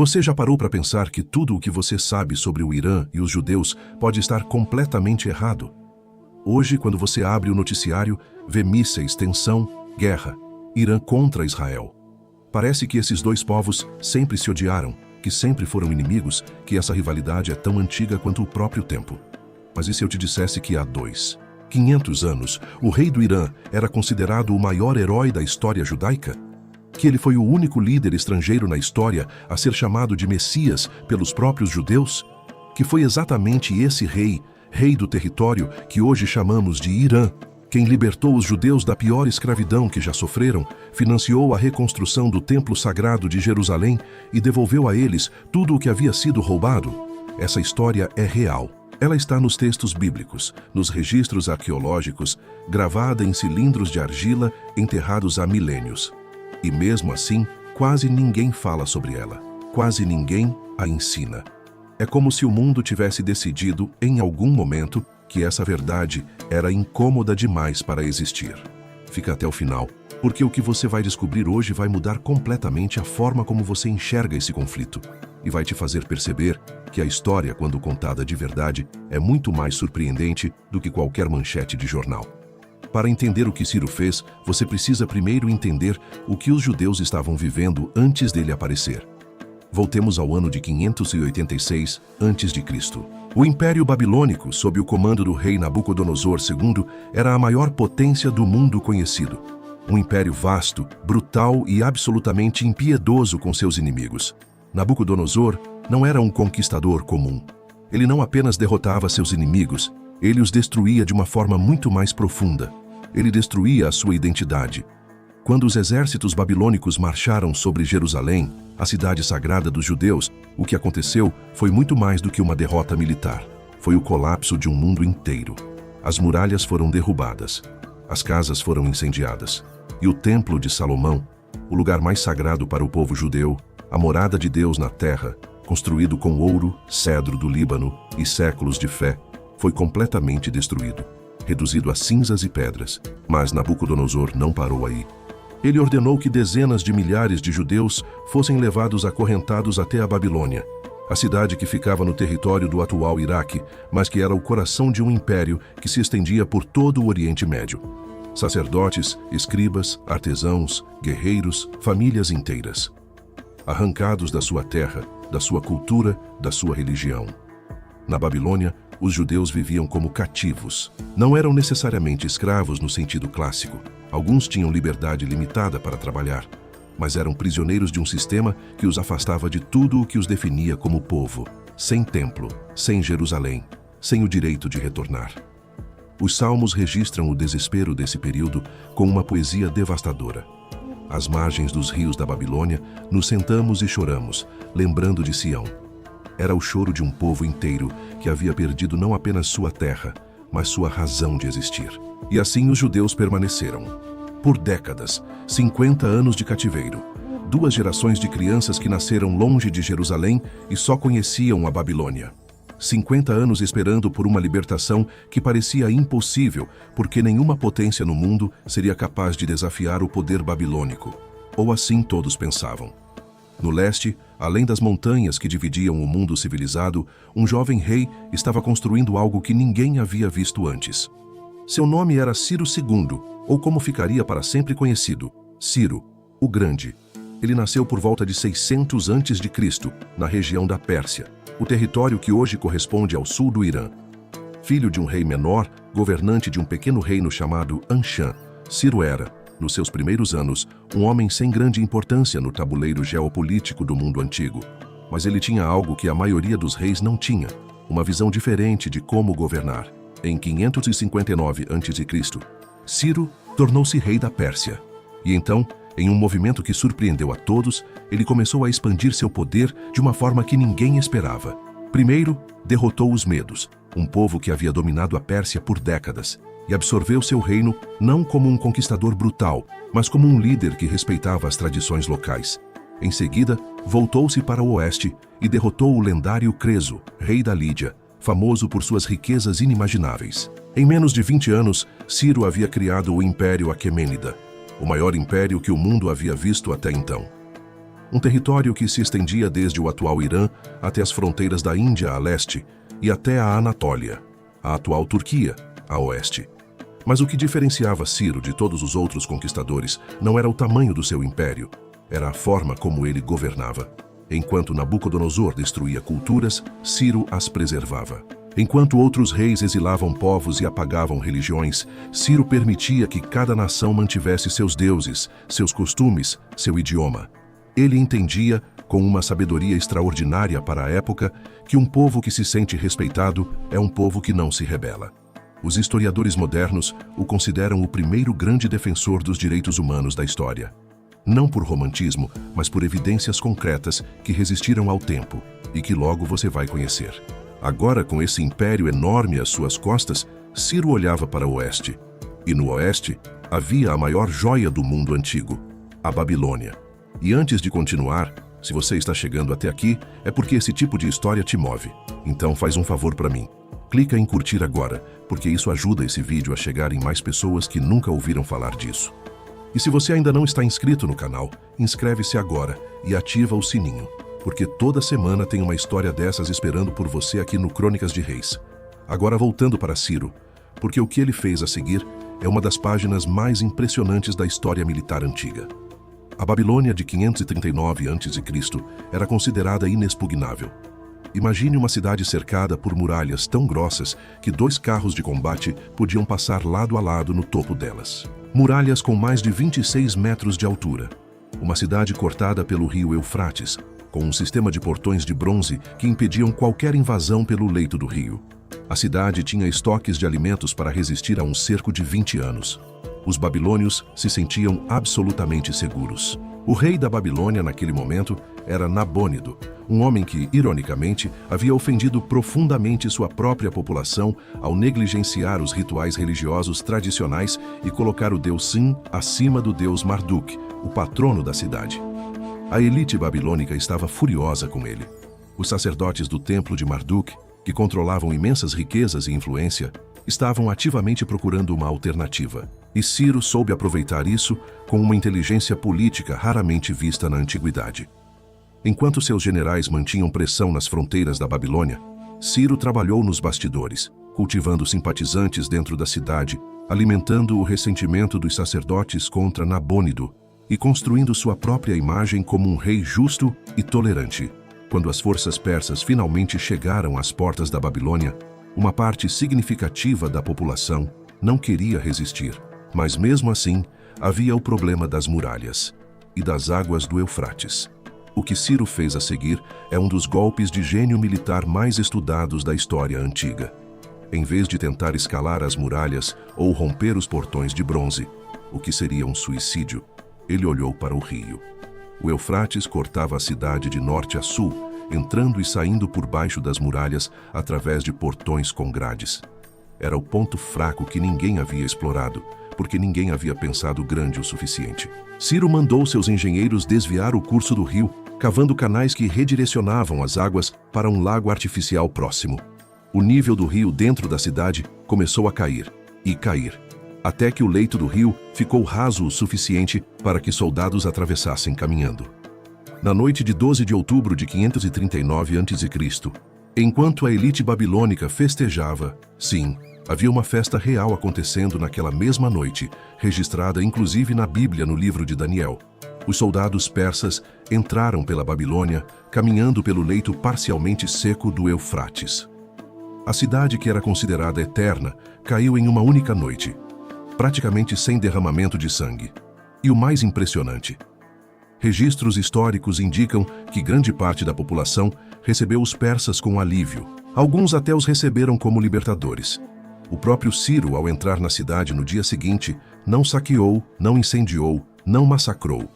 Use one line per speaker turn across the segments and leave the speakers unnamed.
Você já parou para pensar que tudo o que você sabe sobre o Irã e os judeus pode estar completamente errado? Hoje, quando você abre o noticiário, vê mísseis, tensão, guerra, Irã contra Israel. Parece que esses dois povos sempre se odiaram, que sempre foram inimigos, que essa rivalidade é tão antiga quanto o próprio tempo. Mas e se eu te dissesse que há 500 anos, o rei do Irã era considerado o maior herói da história judaica? Que ele foi o único líder estrangeiro na história a ser chamado de Messias pelos próprios judeus? Que foi exatamente esse rei do território que hoje chamamos de Irã, quem libertou os judeus da pior escravidão que já sofreram, financiou a reconstrução do Templo Sagrado de Jerusalém e devolveu a eles tudo o que havia sido roubado? Essa história é real. Ela está nos textos bíblicos, nos registros arqueológicos, gravada em cilindros de argila enterrados há milênios. E mesmo assim, quase ninguém fala sobre ela. Quase ninguém a ensina. É como se o mundo tivesse decidido, em algum momento, que essa verdade era incômoda demais para existir. Fica até o final, porque o que você vai descobrir hoje vai mudar completamente a forma como você enxerga esse conflito e vai te fazer perceber que a história, quando contada de verdade, é muito mais surpreendente do que qualquer manchete de jornal. Para entender o que Ciro fez, você precisa primeiro entender o que os judeus estavam vivendo antes dele aparecer. Voltemos ao ano de 586 a.C. O Império Babilônico, sob o comando do rei Nabucodonosor II, era a maior potência do mundo conhecido. Um império vasto, brutal e absolutamente impiedoso com seus inimigos. Nabucodonosor não era um conquistador comum. Ele não apenas derrotava seus inimigos, ele os destruía de uma forma muito mais profunda. Ele destruía a sua identidade. Quando os exércitos babilônicos marcharam sobre Jerusalém, a cidade sagrada dos judeus, o que aconteceu foi muito mais do que uma derrota militar. Foi o colapso de um mundo inteiro. As muralhas foram derrubadas, as casas foram incendiadas, e o Templo de Salomão, o lugar mais sagrado para o povo judeu, a morada de Deus na terra, construído com ouro, cedro do Líbano e séculos de fé, foi completamente destruído, reduzido a cinzas e pedras. Mas Nabucodonosor não parou aí. Ele ordenou que dezenas de milhares de judeus fossem levados acorrentados até a Babilônia, a cidade que ficava no território do atual Iraque, mas que era o coração de um império que se estendia por todo o Oriente Médio. Sacerdotes, escribas, artesãos, guerreiros, famílias inteiras. Arrancados da sua terra, da sua cultura, da sua religião. Na Babilônia, os judeus viviam como cativos. Não eram necessariamente escravos no sentido clássico. Alguns tinham liberdade limitada para trabalhar, mas eram prisioneiros de um sistema que os afastava de tudo o que os definia como povo, sem templo, sem Jerusalém, sem o direito de retornar. Os salmos registram o desespero desse período com uma poesia devastadora. Às margens dos rios da Babilônia, nos sentamos e choramos, lembrando de Sião. Era o choro de um povo inteiro que havia perdido não apenas sua terra, mas sua razão de existir. E assim os judeus permaneceram. Por décadas, 50 anos de cativeiro, 2 gerações de crianças que nasceram longe de Jerusalém e só conheciam a Babilônia. 50 anos esperando por uma libertação que parecia impossível, porque nenhuma potência no mundo seria capaz de desafiar o poder babilônico. Ou assim todos pensavam. No leste, além das montanhas que dividiam o mundo civilizado, um jovem rei estava construindo algo que ninguém havia visto antes. Seu nome era Ciro II, ou como ficaria para sempre conhecido, Ciro, o Grande. Ele nasceu por volta de 600 a.C., na região da Pérsia, o território que hoje corresponde ao sul do Irã. Filho de um rei menor, governante de um pequeno reino chamado Anshan, Ciro era, nos seus primeiros anos, um homem sem grande importância no tabuleiro geopolítico do mundo antigo. Mas ele tinha algo que a maioria dos reis não tinha, uma visão diferente de como governar. Em 559 a.C., Ciro tornou-se rei da Pérsia. E então, em um movimento que surpreendeu a todos, ele começou a expandir seu poder de uma forma que ninguém esperava. Primeiro, derrotou os medos, um povo que havia dominado a Pérsia por décadas, e absorveu seu reino não como um conquistador brutal, mas como um líder que respeitava as tradições locais. Em seguida, voltou-se para o oeste e derrotou o lendário Creso, rei da Lídia, famoso por suas riquezas inimagináveis. Em menos de 20 anos, Ciro havia criado o Império Aquemênida, o maior império que o mundo havia visto até então. um território que se estendia desde o atual Irã até as fronteiras da Índia a leste e até a Anatólia, a atual Turquia, a oeste. Mas o que diferenciava Ciro de todos os outros conquistadores não era o tamanho do seu império, era a forma como ele governava. Enquanto Nabucodonosor destruía culturas, Ciro as preservava. Enquanto outros reis exilavam povos e apagavam religiões, Ciro permitia que cada nação mantivesse seus deuses, seus costumes, seu idioma. Ele entendia, com uma sabedoria extraordinária para a época, que um povo que se sente respeitado é um povo que não se rebela. Os historiadores modernos o consideram o primeiro grande defensor dos direitos humanos da história. Não por romantismo, mas por evidências concretas que resistiram ao tempo e que logo você vai conhecer. Agora, com esse império enorme às suas costas, Ciro olhava para o oeste. E no oeste havia a maior joia do mundo antigo, a Babilônia. E antes de continuar, se você está chegando até aqui, é porque esse tipo de história te move. Então faz um favor para mim. Clica em curtir agora, porque isso ajuda esse vídeo a chegar em mais pessoas que nunca ouviram falar disso. E se você ainda não está inscrito no canal, inscreve-se agora e ativa o sininho, porque toda semana tem uma história dessas esperando por você aqui no Crônicas de Reis. Agora voltando para Ciro, porque o que ele fez a seguir é uma das páginas mais impressionantes da história militar antiga. A Babilônia de 539 a.C. era considerada inexpugnável. Imagine uma cidade cercada por muralhas tão grossas que 2 carros de combate podiam passar lado a lado no topo delas. Muralhas com mais de 26 metros de altura. Uma cidade cortada pelo rio Eufrates, com um sistema de portões de bronze que impediam qualquer invasão pelo leito do rio. A cidade tinha estoques de alimentos para resistir a um cerco de 20 anos. Os babilônios se sentiam absolutamente seguros. O rei da Babilônia naquele momento era Nabônido, um homem que, ironicamente, havia ofendido profundamente sua própria população ao negligenciar os rituais religiosos tradicionais e colocar o deus Sin acima do deus Marduk, o patrono da cidade. A elite babilônica estava furiosa com ele. Os sacerdotes do templo de Marduk, que controlavam imensas riquezas e influência, estavam ativamente procurando uma alternativa. E Ciro soube aproveitar isso com uma inteligência política raramente vista na antiguidade. Enquanto seus generais mantinham pressão nas fronteiras da Babilônia, Ciro trabalhou nos bastidores, cultivando simpatizantes dentro da cidade, alimentando o ressentimento dos sacerdotes contra Nabônido e construindo sua própria imagem como um rei justo e tolerante. Quando as forças persas finalmente chegaram às portas da Babilônia, uma parte significativa da população não queria resistir, mas mesmo assim havia o problema das muralhas e das águas do Eufrates. O que Ciro fez a seguir é um dos golpes de gênio militar mais estudados da história antiga. Em vez de tentar escalar as muralhas ou romper os portões de bronze, o que seria um suicídio, ele olhou para o rio. O Eufrates cortava a cidade de norte a sul, entrando e saindo por baixo das muralhas através de portões com grades. Era o ponto fraco que ninguém havia explorado, porque ninguém havia pensado grande o suficiente. Ciro mandou seus engenheiros desviar o curso do rio, cavando canais que redirecionavam as águas para um lago artificial próximo. O nível do rio dentro da cidade começou a cair, e cair, até que o leito do rio ficou raso o suficiente para que soldados atravessassem caminhando. Na noite de 12 de outubro de 539 a.C., enquanto a elite babilônica festejava, sim, havia uma festa real acontecendo naquela mesma noite, registrada inclusive na Bíblia no livro de Daniel. Os soldados persas entraram pela Babilônia, caminhando pelo leito parcialmente seco do Eufrates. A cidade, que era considerada eterna, caiu em uma única noite, praticamente sem derramamento de sangue. E o mais impressionante: registros históricos indicam que grande parte da população recebeu os persas com alívio. Alguns até os receberam como libertadores. O próprio Ciro, ao entrar na cidade no dia seguinte, não saqueou, não incendiou, não massacrou.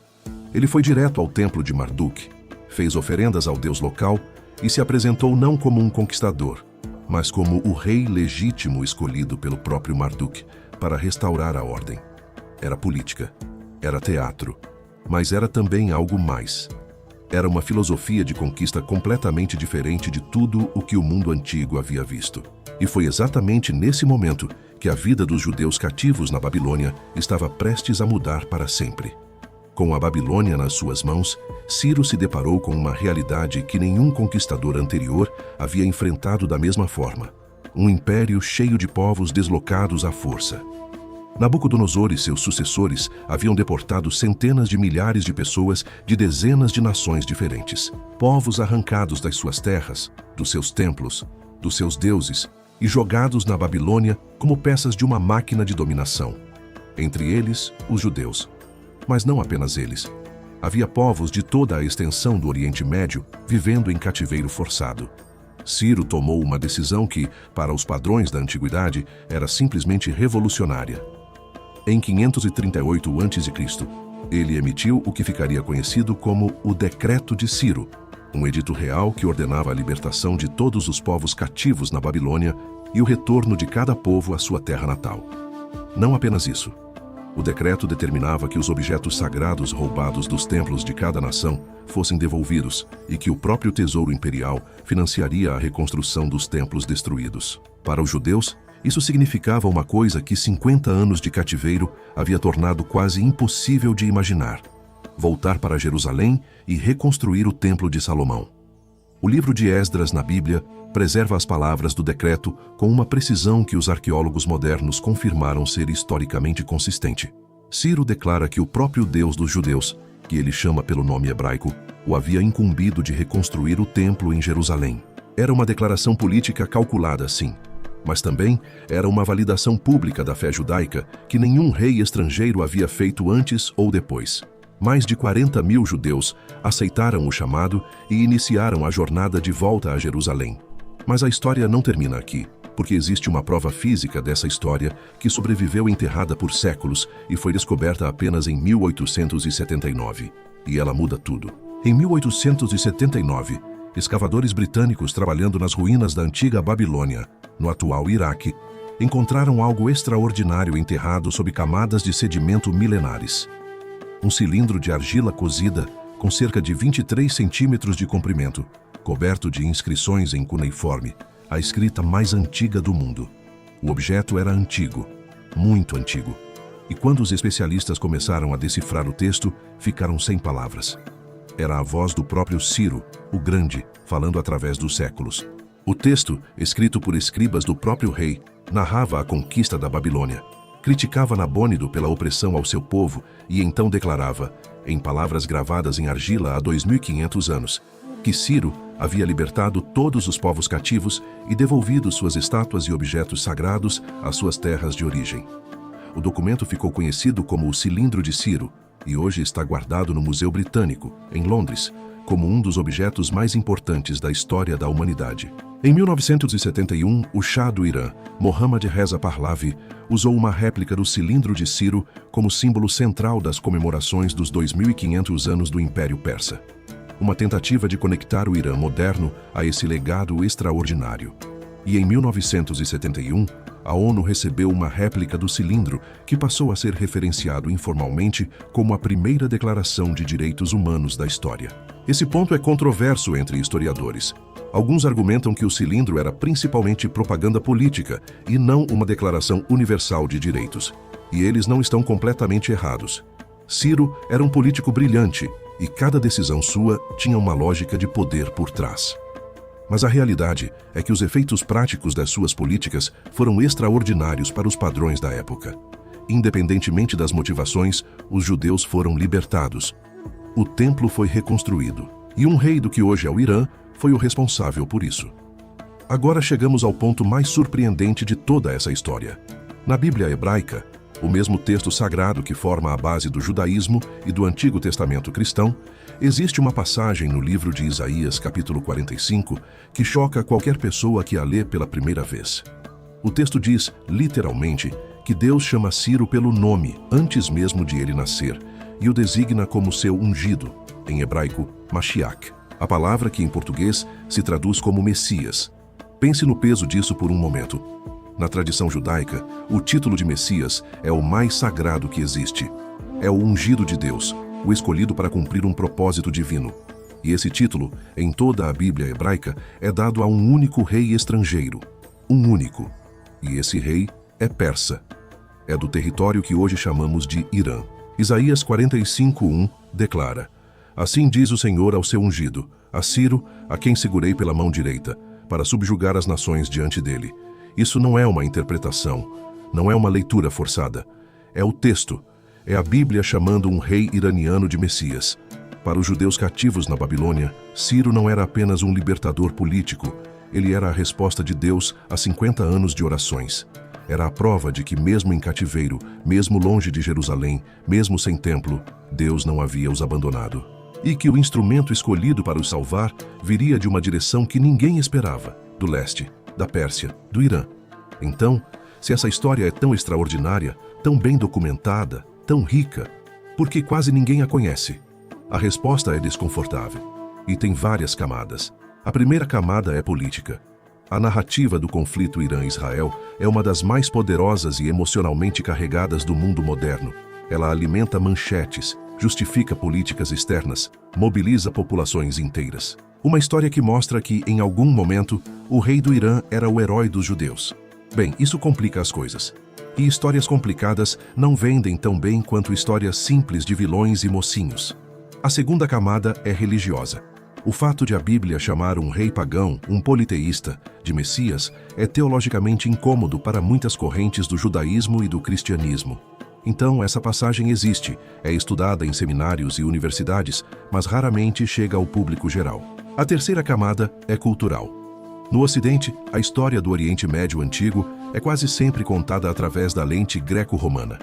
Ele foi direto ao templo de Marduk, fez oferendas ao deus local e se apresentou não como um conquistador, mas como o rei legítimo escolhido pelo próprio Marduk para restaurar a ordem. Era política, era teatro, mas era também algo mais. Era uma filosofia de conquista completamente diferente de tudo o que o mundo antigo havia visto. E foi exatamente nesse momento que a vida dos judeus cativos na Babilônia estava prestes a mudar para sempre. Com a Babilônia nas suas mãos, Ciro se deparou com uma realidade que nenhum conquistador anterior havia enfrentado da mesma forma: um império cheio de povos deslocados à força. Nabucodonosor e seus sucessores haviam deportado centenas de milhares de pessoas de dezenas de nações diferentes. Povos arrancados das suas terras, dos seus templos, dos seus deuses e jogados na Babilônia como peças de uma máquina de dominação. Entre eles, os judeus. Mas não apenas eles. Havia povos de toda a extensão do Oriente Médio vivendo em cativeiro forçado. Ciro tomou uma decisão que, para os padrões da antiguidade, era simplesmente revolucionária. Em 538 a.C., ele emitiu o que ficaria conhecido como o Decreto de Ciro, um edito real que ordenava a libertação de todos os povos cativos na Babilônia e o retorno de cada povo à sua terra natal. Não apenas isso. O decreto determinava que os objetos sagrados roubados dos templos de cada nação fossem devolvidos e que o próprio tesouro imperial financiaria a reconstrução dos templos destruídos. Para os judeus, isso significava uma coisa que 50 anos de cativeiro havia tornado quase impossível de imaginar: voltar para Jerusalém e reconstruir o Templo de Salomão. O livro de Esdras na Bíblia preserva as palavras do decreto com uma precisão que os arqueólogos modernos confirmaram ser historicamente consistente. Ciro declara que o próprio Deus dos judeus, que ele chama pelo nome hebraico, o havia incumbido de reconstruir o templo em Jerusalém. Era uma declaração política calculada, sim, mas também era uma validação pública da fé judaica que nenhum rei estrangeiro havia feito antes ou depois. Mais de 40 mil judeus aceitaram o chamado e iniciaram a jornada de volta a Jerusalém. Mas a história não termina aqui, porque existe uma prova física dessa história que sobreviveu enterrada por séculos e foi descoberta apenas em 1879. E ela muda tudo. Em 1879, escavadores britânicos trabalhando nas ruínas da antiga Babilônia, no atual Iraque, encontraram algo extraordinário enterrado sob camadas de sedimento milenares. Um cilindro de argila cozida com cerca de 23 centímetros de comprimento, coberto de inscrições em cuneiforme, a escrita mais antiga do mundo. O objeto era antigo, muito antigo, e quando os especialistas começaram a decifrar o texto, ficaram sem palavras. Era a voz do próprio Ciro, o Grande, falando através dos séculos. O texto, escrito por escribas do próprio rei, narrava a conquista da Babilônia, criticava Nabônido pela opressão ao seu povo e então declarava, em palavras gravadas em argila há 2.500 anos, que Ciro havia libertado todos os povos cativos e devolvido suas estátuas e objetos sagrados às suas terras de origem. O documento ficou conhecido como o Cilindro de Ciro e hoje está guardado no Museu Britânico, em Londres, como um dos objetos mais importantes da história da humanidade. Em 1971, o Shah do Irã, Mohammad Reza Pahlavi, usou uma réplica do Cilindro de Ciro como símbolo central das comemorações dos 2.500 anos do Império Persa. Uma tentativa de conectar o Irã moderno a esse legado extraordinário. E em 1971, a ONU recebeu uma réplica do cilindro que passou a ser referenciado informalmente como a primeira declaração de direitos humanos da história. Esse ponto é controverso entre historiadores. Alguns argumentam que o cilindro era principalmente propaganda política e não uma declaração universal de direitos. E eles não estão completamente errados. Ciro era um político brilhante e cada decisão sua tinha uma lógica de poder por trás. Mas a realidade é que os efeitos práticos das suas políticas foram extraordinários para os padrões da época. Independentemente das motivações, os judeus foram libertados. O templo foi reconstruído, e um rei do que hoje é o Irã foi o responsável por isso. Agora chegamos ao ponto mais surpreendente de toda essa história. Na Bíblia hebraica, o mesmo texto sagrado que forma a base do judaísmo e do Antigo Testamento cristão, existe uma passagem no livro de Isaías, capítulo 45, que choca qualquer pessoa que a lê pela primeira vez. O texto diz, literalmente, que Deus chama Ciro pelo nome antes mesmo de ele nascer e o designa como seu ungido, em hebraico, Mashiach, a palavra que em português se traduz como Messias. Pense no peso disso por um momento. Na tradição judaica, o título de Messias é o mais sagrado que existe. É o ungido de Deus, o escolhido para cumprir um propósito divino. E esse título, em toda a Bíblia hebraica, é dado a um único rei estrangeiro. Um único. E esse rei é persa. É do território que hoje chamamos de Irã. Isaías 45:1 declara: Assim diz o Senhor ao seu ungido, a Ciro, a quem segurei pela mão direita, para subjugar as nações diante dele. Isso não é uma interpretação, não é uma leitura forçada. É o texto, é a Bíblia chamando um rei iraniano de Messias. Para os judeus cativos na Babilônia, Ciro não era apenas um libertador político, ele era a resposta de Deus a 50 anos de orações. Era a prova de que mesmo em cativeiro, mesmo longe de Jerusalém, mesmo sem templo, Deus não havia os abandonado. E que o instrumento escolhido para os salvar viria de uma direção que ninguém esperava, do leste, da Pérsia, do Irã. Então, se essa história é tão extraordinária, tão bem documentada, tão rica, por que quase ninguém a conhece? A resposta é desconfortável e tem várias camadas. A primeira camada é política. A narrativa do conflito Irã-Israel é uma das mais poderosas e emocionalmente carregadas do mundo moderno. Ela alimenta manchetes, justifica políticas externas, mobiliza populações inteiras. Uma história que mostra que, em algum momento, o rei do Irã era o herói dos judeus. Bem, isso complica as coisas. E histórias complicadas não vendem tão bem quanto histórias simples de vilões e mocinhos. A segunda camada é religiosa. O fato de a Bíblia chamar um rei pagão, um politeísta, de Messias, é teologicamente incômodo para muitas correntes do judaísmo e do cristianismo. Então, essa passagem existe, é estudada em seminários e universidades, mas raramente chega ao público geral. A terceira camada é cultural. No Ocidente, a história do Oriente Médio Antigo é quase sempre contada através da lente greco-romana.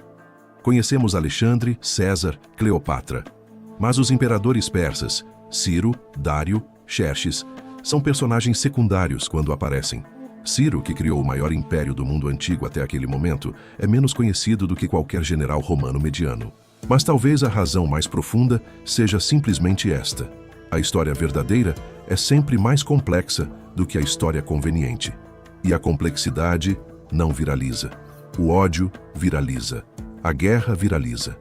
Conhecemos Alexandre, César, Cleopatra. Mas os imperadores persas, Ciro, Dário, Xerxes, são personagens secundários quando aparecem. Ciro, que criou o maior império do mundo antigo até aquele momento, é menos conhecido do que qualquer general romano mediano. Mas talvez a razão mais profunda seja simplesmente esta: a história verdadeira é sempre mais complexa do que a história conveniente. E a complexidade não viraliza. O ódio viraliza. A guerra viraliza.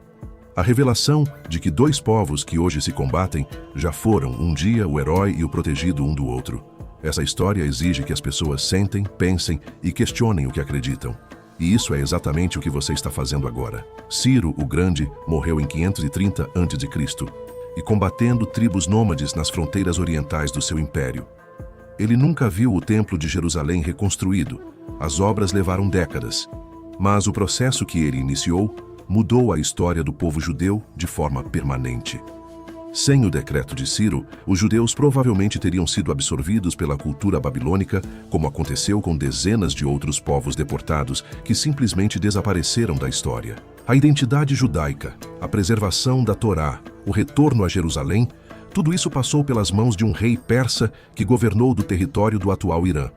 A revelação de que dois povos que hoje se combatem já foram um dia o herói e o protegido um do outro. Essa história exige que as pessoas sentem, pensem e questionem o que acreditam. E isso é exatamente o que você está fazendo agora. Ciro, o Grande, morreu em 530 a.C. e combatendo tribos nômades nas fronteiras orientais do seu império. Ele nunca viu o Templo de Jerusalém reconstruído. As obras levaram décadas. Mas o processo que ele iniciou mudou a história do povo judeu de forma permanente. Sem o decreto de Ciro, os judeus provavelmente teriam sido absorvidos pela cultura babilônica, como aconteceu com dezenas de outros povos deportados que simplesmente desapareceram da história. A identidade judaica, a preservação da Torá, o retorno a Jerusalém, tudo isso passou pelas mãos de um rei persa que governou do território do atual Irã.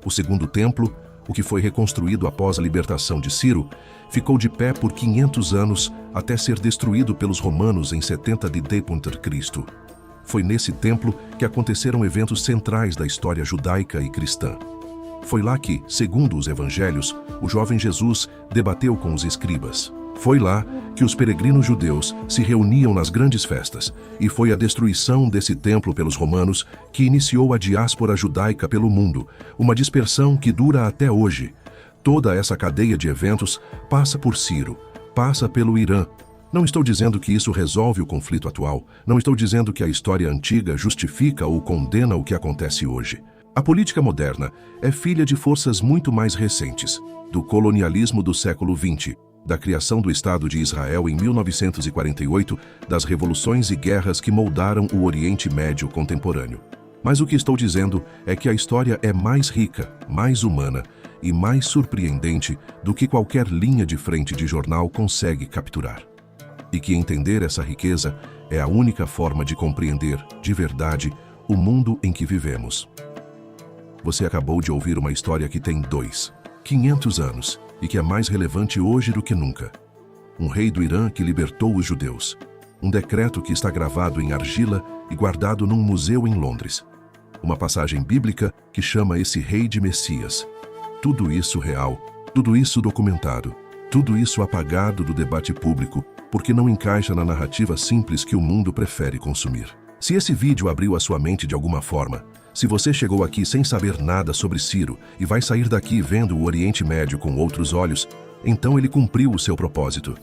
O segundo templo, o que foi reconstruído após a libertação de Ciro, ficou de pé por 500 anos até ser destruído pelos romanos em 70 d.C. Foi nesse templo que aconteceram eventos centrais da história judaica e cristã. Foi lá que, segundo os evangelhos, o jovem Jesus debateu com os escribas. Foi lá que os peregrinos judeus se reuniam nas grandes festas, e foi a destruição desse templo pelos romanos que iniciou a diáspora judaica pelo mundo, uma dispersão que dura até hoje. Toda essa cadeia de eventos passa por Ciro, passa pelo Irã. Não estou dizendo que isso resolve o conflito atual, não estou dizendo que a história antiga justifica ou condena o que acontece hoje. A política moderna é filha de forças muito mais recentes, do colonialismo do século XX, da criação do Estado de Israel em 1948, das revoluções e guerras que moldaram o Oriente Médio contemporâneo. Mas o que estou dizendo é que a história é mais rica, mais humana e mais surpreendente do que qualquer linha de frente de jornal consegue capturar. E que entender essa riqueza é a única forma de compreender, de verdade, o mundo em que vivemos. Você acabou de ouvir uma história que tem 500 anos e que é mais relevante hoje do que nunca. Um rei do Irã que libertou os judeus. Um decreto que está gravado em argila e guardado num museu em Londres. Uma passagem bíblica que chama esse rei de Messias. Tudo isso real, tudo isso documentado, tudo isso apagado do debate público, porque não encaixa na narrativa simples que o mundo prefere consumir. Se esse vídeo abriu a sua mente de alguma forma, se você chegou aqui sem saber nada sobre Ciro e vai sair daqui vendo o Oriente Médio com outros olhos, então ele cumpriu o seu propósito.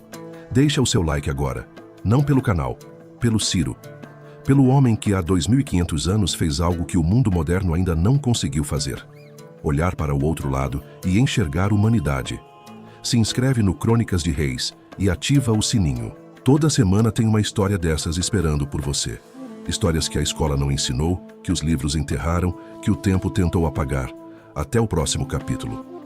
Deixa o seu like agora. Não pelo canal, pelo Ciro. Pelo homem que há 2500 anos fez algo que o mundo moderno ainda não conseguiu fazer. Olhar para o outro lado e enxergar humanidade. Se inscreve no Crônicas de Reis e ativa o sininho. Toda semana tem uma história dessas esperando por você. Histórias que a escola não ensinou, que os livros enterraram, que o tempo tentou apagar. Até o próximo capítulo.